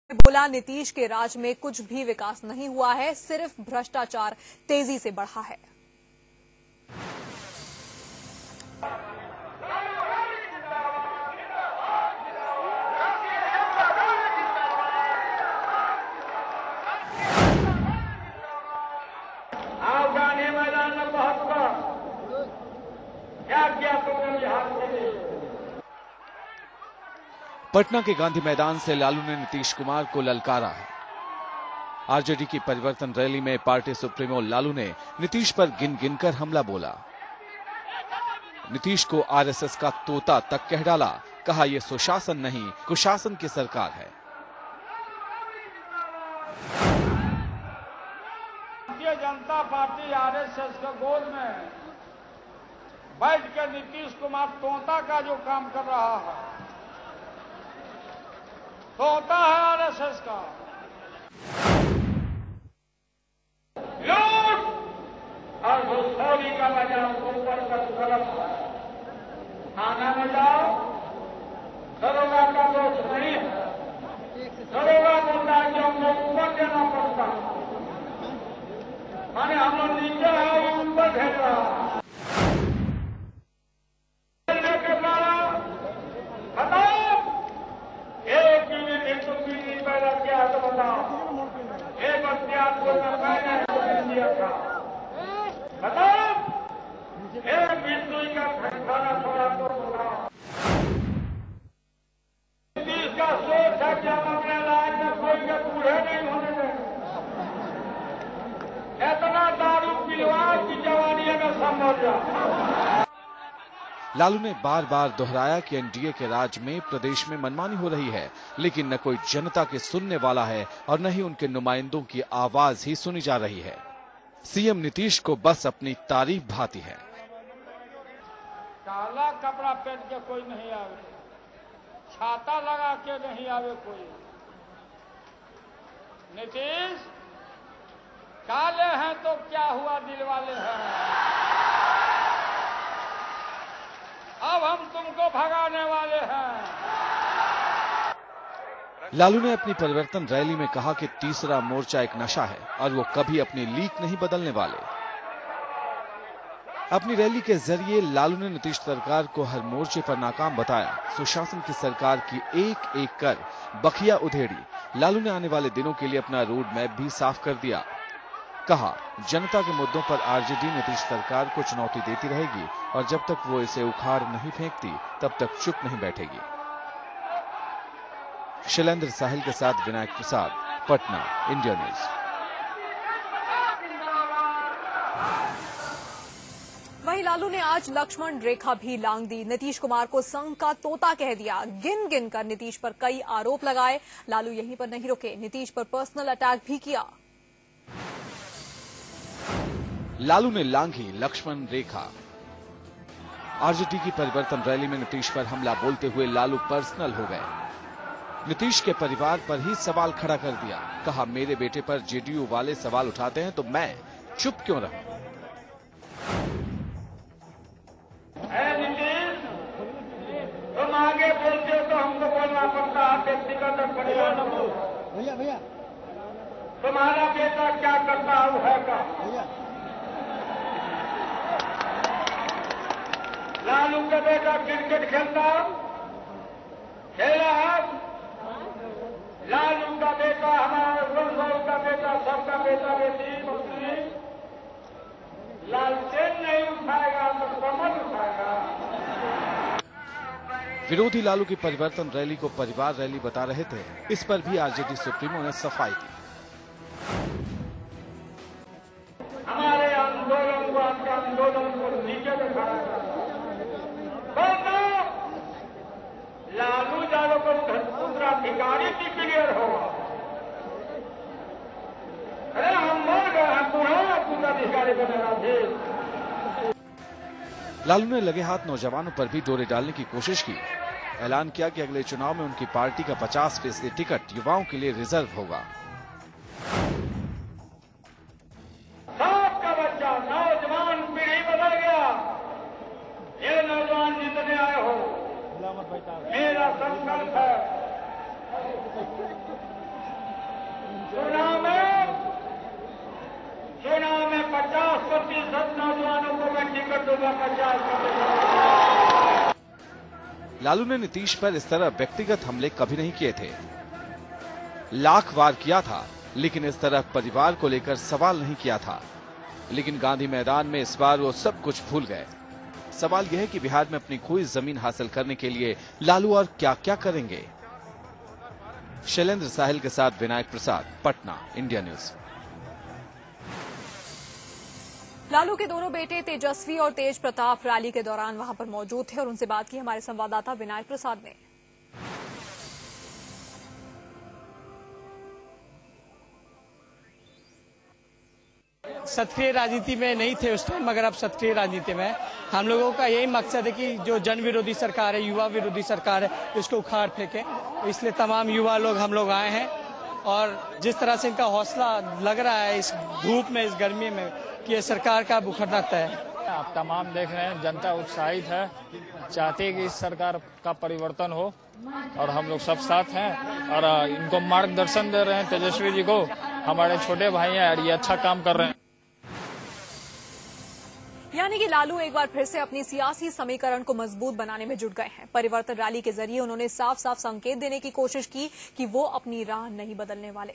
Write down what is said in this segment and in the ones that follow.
बोला, नीतीश के राज में कुछ भी विकास नहीं हुआ है, सिर्फ भ्रष्टाचार तेजी से बढ़ा है। गांधी मैदान में पहुंचकर क्या किया तुमने बिहार के लिए? पटना के गांधी मैदान से लालू ने नीतीश कुमार को ललकारा है। आरजेडी की परिवर्तन रैली में पार्टी सुप्रीमो लालू ने नीतीश पर गिन गिनकर हमला बोला। नीतीश को आरएसएस का तोता तक कह डाला। कहा यह सुशासन नहीं, कुशासन की सरकार है। भारतीय जनता पार्टी आरएसएस के गोद में बैठ कर नीतीश कुमार तोता का जो काम कर रहा है, तोता है आरएसएस का। लूट और घुसखोरी का वजह ऊपर का तरफ थाना में जाओ, दरोगा का दोष नहीं है। दरोगा गुंडा जो हमको ऊपर देना पड़ता, माने हम लोग नीचे है वो ऊपर भेज रहा के द्वारा बताओ, एक यूनिट पैदा किया तो बताओ, एक अज्ञात को मैंने दिया था, बताओ, एक बिजली का खाना छोड़ा तो बताओ। नीतीश का सोच है कि हम अपने राज्य में कोई के बूढ़े नहीं होने देंगे। इतना दारू पिलवा की जवानी में संभल जाए। लालू ने बार बार दोहराया कि एनडीए के राज में प्रदेश में मनमानी हो रही है, लेकिन न कोई जनता के सुनने वाला है और न ही उनके नुमाइंदों की आवाज ही सुनी जा रही है। सीएम नीतीश को बस अपनी तारीफ भाती है। काला कपड़ा पहन के कोई नहीं आवे, छाता लगा के नहीं आवे कोई। नीतीश काले हैं तो क्या हुआ, दिल वाले हैं। अब हम तुमको भगाने वाले हैं। लालू ने अपनी परिवर्तन रैली में कहा कि तीसरा मोर्चा एक नशा है और वो कभी अपनी लीक नहीं बदलने वाले। अपनी रैली के जरिए लालू ने नीतीश सरकार को हर मोर्चे पर नाकाम बताया। सुशासन की सरकार की एक एक कर बखिया उधेड़ी। लालू ने आने वाले दिनों के लिए अपना रोड मैप भी साफ कर दिया। कहा जनता के मुद्दों पर आरजेडी नीतीश सरकार को चुनौती देती रहेगी और जब तक वो इसे उखाड़ नहीं फेंकती तब तक चुप नहीं बैठेगी। शैलेंद्र साहिल के साथ विनायक प्रसाद, पटना, इंडिया न्यूज। वहीं लालू ने आज लक्ष्मण रेखा भी लांघ दी। नीतीश कुमार को संघ का तोता कह दिया। गिन गिन कर नीतीश पर कई आरोप लगाए। लालू यहीं पर नहीं रुके, नीतीश पर पर्सनल अटैक भी किया। लालू ने लांघी लक्ष्मण रेखा। आरजेडी की परिवर्तन रैली में नीतीश पर हमला बोलते हुए लालू पर्सनल हो गए। नीतीश के परिवार पर ही सवाल खड़ा कर दिया। कहा मेरे बेटे पर जेडीयू वाले सवाल उठाते हैं तो मैं चुप क्यों रहूं। नीतीश, तुम आगे बोलते हो तो हमको बोलना पड़ता है, व्यक्तिगत भैया तुम्हारा बेटा क्या करता है का? लालू का बेटा क्रिकेट खेलता खेला है। लालू का बेटा, हमारा गुरु का बेटा, सबका बेटा बेटी मंत्री लालटेन नहीं उठाएगा तो कमल उठाएगा। विरोधी लालू की परिवर्तन रैली को परिवार रैली बता रहे थे। इस पर भी आरजेडी सुप्रीमो ने सफाई दी। हमारे आंदोलन को, आपके आंदोलन को नीचे दिखाया। लालू यादव को उत्तराधिकारी की क्लियर होगा। अरे हम मर गए हैं, पुराना उत्तराधिकारी बनेगा भी। लालू ने लगे हाथ नौजवानों पर भी डोरे डालने की कोशिश की। ऐलान किया कि अगले चुनाव में उनकी पार्टी का 50% टिकट युवाओं के लिए रिजर्व होगा। सबका बच्चा, नौजवान पीढ़ी बदल गया। ये नौजवान जितने आए हो, मेरा संकल्प है लालू ने नीतीश पर इस तरह व्यक्तिगत हमले कभी नहीं किए थे। लाख वार किया था, लेकिन इस तरह परिवार को लेकर सवाल नहीं किया था। लेकिन गांधी मैदान में इस बार वो सब कुछ भूल गए। सवाल यह है कि बिहार में अपनी कोई जमीन हासिल करने के लिए लालू और क्या क्या करेंगे। शैलेंद्र साहिल के साथ विनायक प्रसाद, पटना, इंडिया न्यूज। लालू के दोनों बेटे तेजस्वी और तेज प्रताप रैली के दौरान वहां पर मौजूद थे और उनसे बात की हमारे संवाददाता विनायक प्रसाद ने। सक्रिय राजनीति में नहीं थे उस टाइम, मगर अब सक्रिय राजनीति में हम लोगों का यही मकसद है कि जो जन विरोधी सरकार है, युवा विरोधी सरकार है, उसको उखाड़ फेंके। इसलिए तमाम युवा लोग हम लोग आए हैं और जिस तरह से इनका हौसला लग रहा है इस धूप में, इस गर्मी में, कि ये सरकार का उखड़ना तय है। आप तमाम देख रहे हैं, जनता उत्साहित है, चाहते हैं कि इस सरकार का परिवर्तन हो और हम लोग सब साथ हैं और इनको मार्गदर्शन दे रहे हैं। तेजस्वी जी को, हमारे छोटे भाई हैं और ये अच्छा काम कर रहे हैं। यानी कि लालू एक बार फिर से अपनी सियासी समीकरण को मजबूत बनाने में जुट गए हैं। परिवर्तन रैली के जरिए उन्होंने साफ साफ संकेत देने की कोशिश की कि वो अपनी राह नहीं बदलने वाले।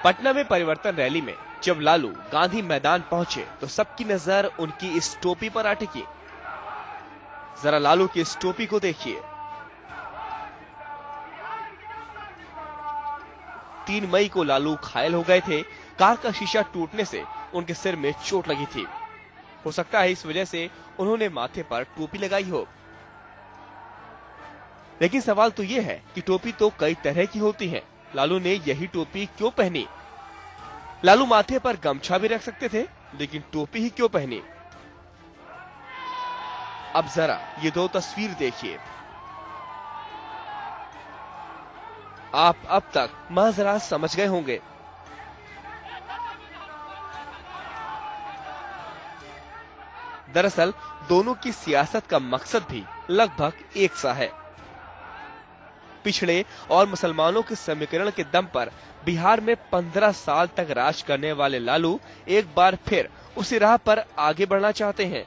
पटना में परिवर्तन रैली में जब लालू गांधी मैदान पहुंचे तो सबकी नजर उनकी इस टोपी पर अटकी। जरा लालू की इस टोपी को देखिए। 3 मई को लालू घायल हो गए थे। कार का शीशा टूटने से उनके सिर में चोट लगी थी। हो सकता है इस वजह से उन्होंने माथे पर टोपी लगाई हो। लेकिन सवाल तो यह है कि टोपी तो कई तरह की होती है, लालू ने यही टोपी क्यों पहनी? लालू माथे पर गमछा भी रख सकते थे, लेकिन टोपी ही क्यों पहनी? अब जरा ये 2 तस्वीर देखिए। आप अब तक महजरा समझ गए होंगे। दरअसल दोनों की सियासत का मकसद भी लगभग एक सा है। पिछड़े और मुसलमानों के समीकरण के दम पर बिहार में 15 साल तक राज करने वाले लालू एक बार फिर उसी राह पर आगे बढ़ना चाहते हैं।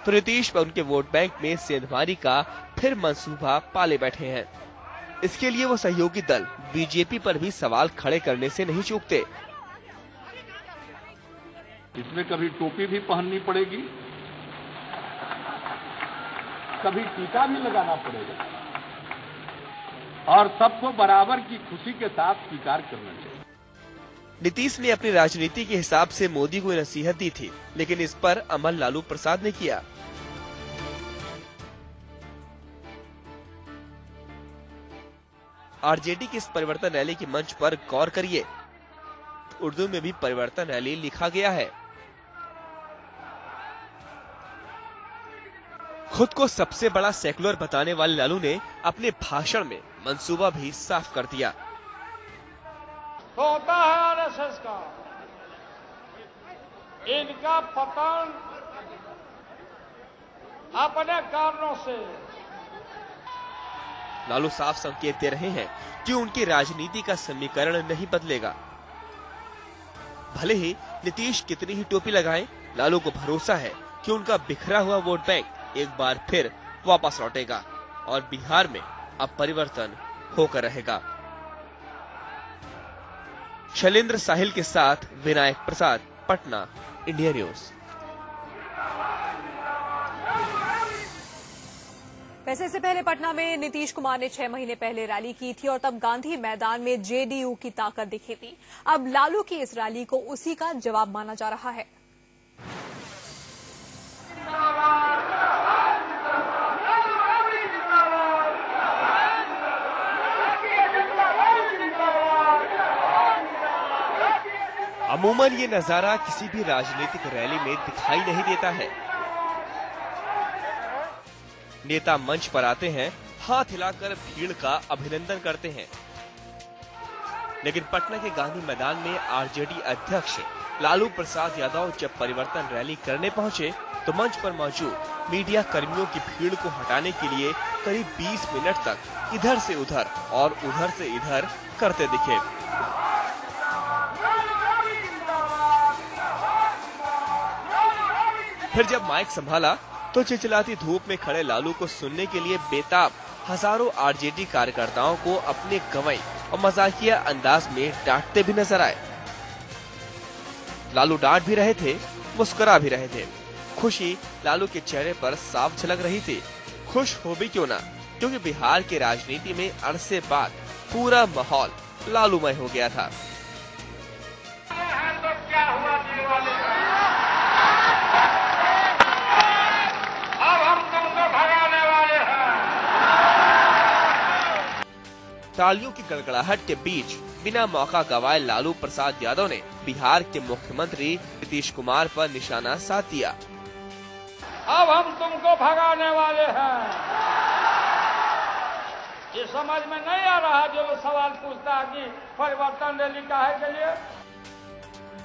तो नीतीश पर उनके वोट बैंक में सेंधमारी का फिर मंसूबा पाले बैठे हैं। इसके लिए वो सहयोगी दल बीजेपी पर भी सवाल खड़े करने से नहीं चूकते। इसमें कभी टोपी भी पहननी पड़ेगी, कभी टीका भी लगाना पड़ेगा और सबको बराबर की खुशी के साथ स्वीकार करना चाहिए। नीतीश ने अपनी राजनीति के हिसाब से मोदी को नसीहत दी थी, लेकिन इस पर अमल लालू प्रसाद ने किया। आरजेडी की इस परिवर्तन रैली के मंच पर गौर करिए। उर्दू में भी परिवर्तन रैली लिखा गया है। खुद को सबसे बड़ा सेकुलर बताने वाले लालू ने अपने भाषण में मंसूबा भी साफ कर दिया। होता है आरएसएस का, इनका पतन अपने कारणों से। लालू साफ संकेत दे रहे हैं कि उनकी राजनीति का समीकरण नहीं बदलेगा। भले ही नीतीश कितनी ही टोपी लगाएं, लालू को भरोसा है कि उनका बिखरा हुआ वोट बैंक एक बार फिर वापस लौटेगा और बिहार में अब परिवर्तन होकर रहेगा। शैलेंद्र साहिल के साथ विनायक प्रसाद, पटना, इंडिया न्यूज। वैसे इससे पहले पटना में नीतीश कुमार ने 6 महीने पहले रैली की थी और तब गांधी मैदान में जेडीयू की ताकत दिखी थी। अब लालू की इस रैली को उसी का जवाब माना जा रहा है। अमूमन ये नजारा किसी भी राजनीतिक रैली में दिखाई नहीं देता है। नेता मंच पर आते हैं, हाथ हिलाकर भीड़ का अभिनंदन करते हैं। लेकिन पटना के गांधी मैदान में आरजेडी अध्यक्ष लालू प्रसाद यादव जब परिवर्तन रैली करने पहुंचे तो मंच पर मौजूद मीडिया कर्मियों की भीड़ को हटाने के लिए करीब 20 मिनट तक इधर से उधर और उधर से इधर करते दिखे। फिर जब माइक संभाला तो चिलचिलाती धूप में खड़े लालू को सुनने के लिए बेताब हजारों आरजेडी कार्यकर्ताओं को अपने गंवाई और मजाकिया अंदाज में डांटते भी नजर आए। लालू डांट भी रहे थे, मुस्कुरा भी रहे थे। खुशी लालू के चेहरे पर साफ झलक रही थी। खुश हो भी क्यों ना, क्योंकि बिहार की राजनीति में अरसे बाद पूरा माहौल लालूमय हो गया था। तालियों की गड़गड़ाहट के बीच बिना मौका गवाए लालू प्रसाद यादव ने बिहार के मुख्यमंत्री नीतीश कुमार पर निशाना साध दिया। अब हम तुमको भगाने वाले हैं। ये समझ में नहीं आ रहा जो सवाल पूछता है कि परिवर्तन रैली काहे के लिए।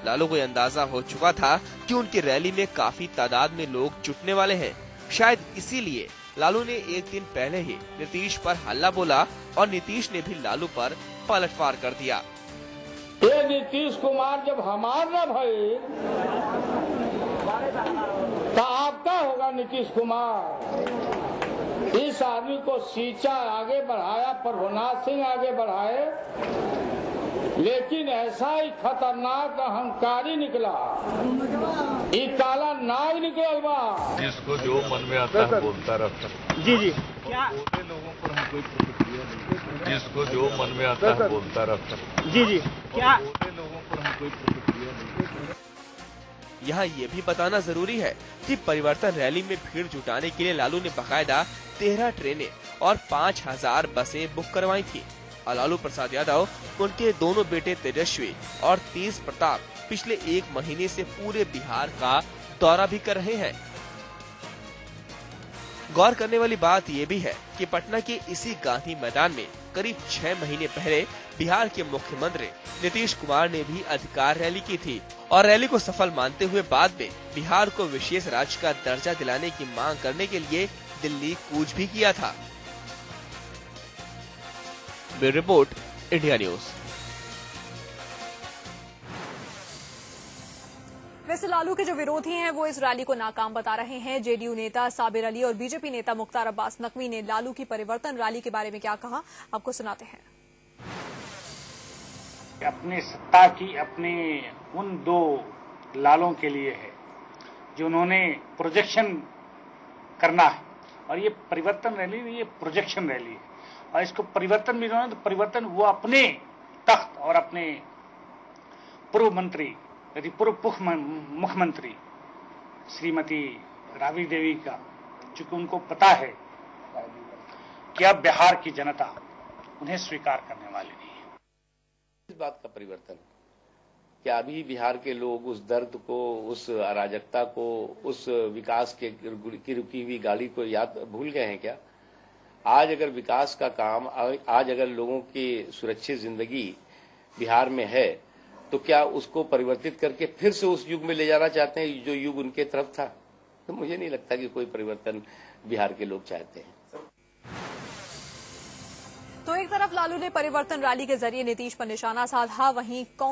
लालू को अंदाजा हो चुका था कि उनकी रैली में काफी तादाद में लोग जुटने वाले हैं। शायद इसीलिए लालू ने एक दिन पहले ही नीतीश पर हल्ला बोला और नीतीश ने भी लालू पर पलटवार कर दिया। ये नीतीश कुमार जब हमार न भाई तो आपका होगा। नीतीश कुमार इस आदमी को सींचा, आगे बढ़ाया, प्रभुनाथ सिंह आगे बढ़ाए, लेकिन ऐसा ही खतरनाक अहंकारी निकला, ये काला नाग निकल बा। जिसको जो मन में आता है बोलता रहता है। जी क्या बोलते लोगों पर हम कोई प्रतिक्रिया नहीं। जिसको जो मन में आता है बोलता रहता है। जी क्या बोलते लोगों पर हम कोई प्रतिक्रिया नहीं। यहाँ ये भी बताना जरूरी है कि परिवर्तन रैली में भीड़ जुटाने के लिए लालू ने बाकायदा 13 ट्रेनें और 5000 बसें बुक करवाई थी। और लालू प्रसाद यादव, उनके दोनों बेटे तेजस्वी और तेज प्रताप पिछले 1 महीने से पूरे बिहार का दौरा भी कर रहे हैं। गौर करने वाली बात यह भी है कि पटना के इसी गांधी मैदान में करीब 6 महीने पहले बिहार के मुख्यमंत्री नीतीश कुमार ने भी अधिकार रैली की थी और रैली को सफल मानते हुए बाद में बिहार को विशेष राज्य का दर्जा दिलाने की मांग करने के लिए दिल्ली कूच भी किया था। Bureau report, India news. वैसे लालू के जो विरोधी हैं वो इस रैली को नाकाम बता रहे हैं। जेडीयू नेता साबिर अली और बीजेपी नेता मुख्तार अब्बास नकवी ने लालू की परिवर्तन रैली के बारे में क्या कहा, आपको सुनाते हैं। अपने सत्ता की अपने उन 2 लालों के लिए है जो उन्होंने प्रोजेक्शन करना है, और ये परिवर्तन रैली ये प्रोजेक्शन रैली है। और इसको परिवर्तन भी तो परिवर्तन वो अपने तख्त और अपने पूर्व मंत्री यदि पूर्व मुख्यमंत्री श्रीमती राबड़ी देवी का, चूंकि उनको पता है कि अब बिहार की जनता उन्हें स्वीकार करने वाली नहीं है। इस बात का परिवर्तन क्या अभी बिहार के लोग उस दर्द को, उस अराजकता को, उस विकास की रुकी हुई गाड़ी को याद भूल गए हैं क्या? आज अगर विकास का काम, आज अगर लोगों की सुरक्षित जिंदगी बिहार में है तो क्या उसको परिवर्तित करके फिर से उस युग में ले जाना चाहते हैं जो युग उनके तरफ था? तो मुझे नहीं लगता कि कोई परिवर्तन बिहार के लोग चाहते हैं। तो एक तरफ लालू ने परिवर्तन रैली के जरिए नीतीश पर निशाना साधा, वहीं कांग्रेस